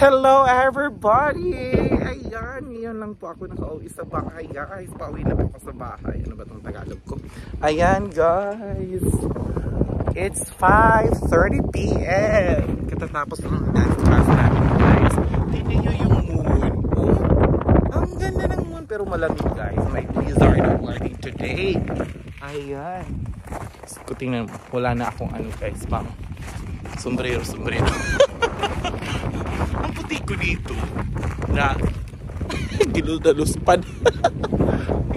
Hello everybody! Ayan, ngayon lang po ako nakauwi sa bahay guys. Pauwi na po ako sa bahay. Ano ba itong Tagalog ko? Ayan guys. It's 5:30 PM. Katatapos ng dance class namin guys. Tignan nyo yung moon. Oh, ang ganda ng moon pero malamig guys. May blizzard warning today. Ayan. So, tingnan mo. Wala na akong ano guys. Pang sombrero. Ang puti ko dito na dilul-daluspad.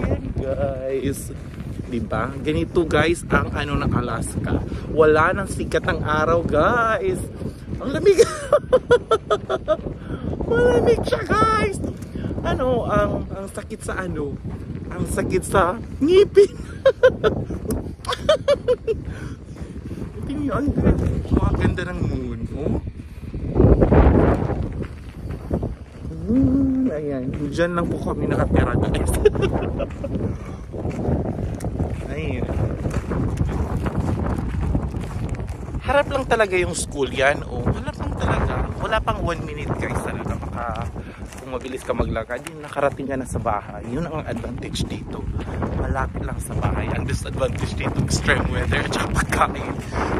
Ayan guys, diba? Ganito guys ang ano ng Alaska. Wala nang sikat ng araw guys. Ang lamig. Malamig siya guys. Ano ang sakit sa ano? Ang sakit sa ngipin. Tingnan ang ganda ng moon, oh. Ayan, dyan lang po kami nakatira guys. Ayan. Harap lang talaga yung school yan, oh. Harap lang talaga. Wala pang 1 minute guys talaga. Baka kung mabilis ka maglakad, yun nakarating ka na sa bahay. Yun ang advantage dito. Malapit lang sa bahay. Ang disadvantage dito, extreme weather at saka pagkain.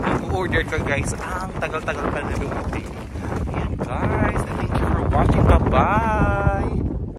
Mag-order ka guys, ang tagal-tagal pa na dumating. Ayan guys, and thank you for watching. Bye-bye!